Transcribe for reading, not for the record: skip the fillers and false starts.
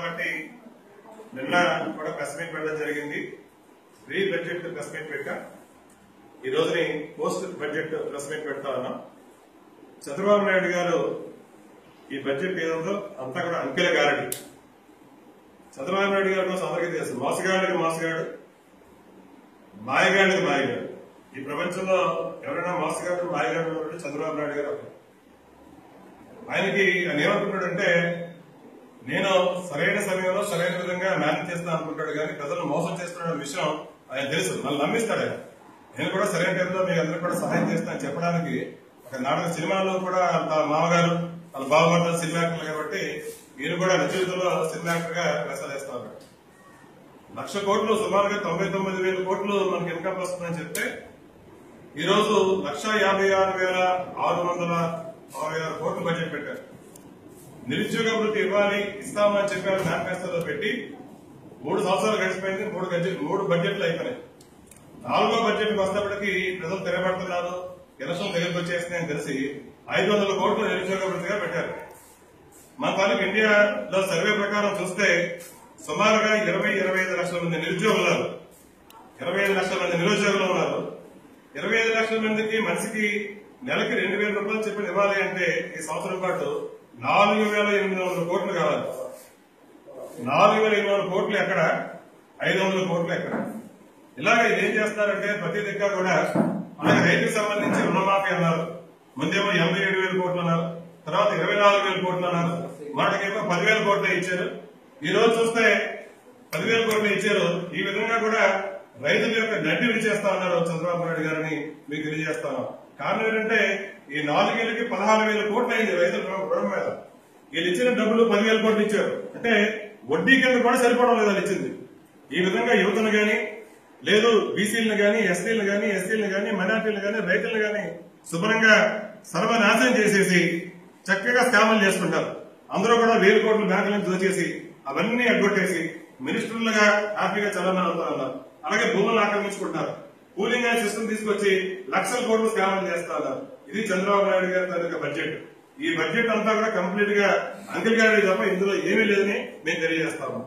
Party నిన్న కూడా press meet పెట్టడం జరిగింది. ప్రీ బడ్జెట్ ప్రెస్ మీట్ పెట్టా. ఈ రోజుని పోస్ట్ బడ్జెట్ ప్రెస్ మీట్ పెడతా ఉన్నాం. చంద్రబాబు నాయుడు గారు ఈ బడ్జెట్ ఏదో అంతా కూడా అంకెల గారడి. చంద్రబాబు నాయుడు గారు కోసం అందరికీ తెలుసు, మోసగాడికి మోసగాడు, మాయగాడికి మాయగాడు. ఈ ప్రపంచంలో ఎవరైనా మోసగాడు మాయగాడు అంటే చంద్రబాబు నాయుడు గారు. ఆయనకి ఆయన ఏమనుకుంటాడంటే, నేను సరైన సమయంలో సరైన విధంగా మేనేజ్ చేస్తాను అనుకుంటాడు, కానీ ప్రజలను మోసం చేస్తున్న విషయం ఆయన తెలుసు. మళ్ళీ నమ్మిస్తాడు ఆయన. నేను కూడా సరైన టైంలో మీకు అందరూ కూడా సహాయం చేస్తానని చెప్పడానికి ఒక నాటక సినిమాలో కూడా వాళ్ళ మామగారు వాళ్ళ బావగారు సినిమా యాక్టర్లు కాబట్టి ఈయన కూడా నిజ జీవితంలో సినిమా యాక్టర్ గా వేస్తా ఉన్నాడు. 1,00,000 కోట్లు సుమారుగా 99,000 కోట్లు మనకి ఇన్కమ్ వస్తుందని చెప్తే ఈ రోజు 1,56,666 కోట్లు బడ్జెట్ పెట్టారు. నిరుద్యోగ వృత్తి ఇవ్వాలి ఇస్తామని చెప్పారు మేనిఫెస్టోలో పెట్టి 3 సంవత్సరాలు గడిచిపోయింది. 3 బడ్జెట్లు అయిపోయినాయి. 4వ బడ్జెట్కి వస్తేప్పటికి ప్రజలు తిరగబడుతున్నారు, ఎలక్షన్ దగ్గరికి వచ్చేస్తున్నాయని తెలిసి 500 కోట్లు నిరుద్యోగ వృత్తిగా పెట్టారు. మన తాలూకు ఇండియాలో సర్వే ప్రకారం చూస్తే సుమారుగా 25 లక్షల మంది నిరుద్యోగులు ఉన్నారు. 25 లక్షల మంది నిరుద్యోగులు ఉన్నారు. 25 లక్షల మందికి మనిషికి నెలకి 2,000 రూపాయలు చెప్పి ఇవ్వాలి అంటే ఈ సంవత్సరం పాటు 4,800 కోట్లు కావాలి. 4,800 కోట్లు ఎక్కడ, 500 కోట్లు ఎక్కడ? ఇలాగ ఇదేం చేస్తున్నారంటే ప్రతి దగ్గర కూడా మనకి రైతుకు సంబంధించి రుణమాఫీ అన్నారు. ముందేమో 87,000 కోట్లు అన్నారు, తర్వాత 24,000 కోట్లు అన్నారు, మనకేమో 10,000 కోట్లు ఇచ్చారు. ఈ రోజు చూస్తే 10,000 కోట్లు ఇచ్చారు. ఈ విధంగా కూడా రైతుల యొక్క నడ్డి విడిచేస్తా ఉన్నారు చంద్రబాబు నాయుడు గారిని మీకు తెలియజేస్తాను. కారణం ఏంటంటే ఈ 4 ఏళ్ళకి 16,000 కోట్లు అయింది రైతుల రుణం మీద. వీళ్ళు ఇచ్చిన డబ్బులు 10,000 కోట్లు ఇచ్చారు అంటే వడ్డీ కింద కూడా సరిపోవడం లేదు వాళ్ళు ఇచ్చింది. ఈ విధంగా యువతను గాని, లేదు బీసీలను గాని, ఎస్టీలను గాని, ఎస్సీలను గాని, మైనార్టీలను గాని, రైతులను గాని శుభ్రంగా సర్వనాశనం చేసేసి చక్కగా స్కాములు చేసుకుంటారు. అందరూ కూడా 1,000 కోట్లు బ్యాంకుల నుంచి దోచేసి అవన్నీ అడ్డొట్టేసి మినిస్టర్లుగా హ్యాపీగా చలామణి అవుతారన్నారు. అలాగే భూములను ఆక్రమించుకుంటారు. కూలింగ్ అనే సిస్టమ్ తీసుకొచ్చి 1,00,000 కోట్లు స్కాములు చేస్తారు. ఇది చంద్రబాబు నాయుడు గారి తాలూకా బడ్జెట్. ఈ బడ్జెట్ అంతా కూడా కంప్లీట్ గా అంకెల్ గారి తప్ప ఇందులో ఏమీ లేదని మేము తెలియజేస్తాము.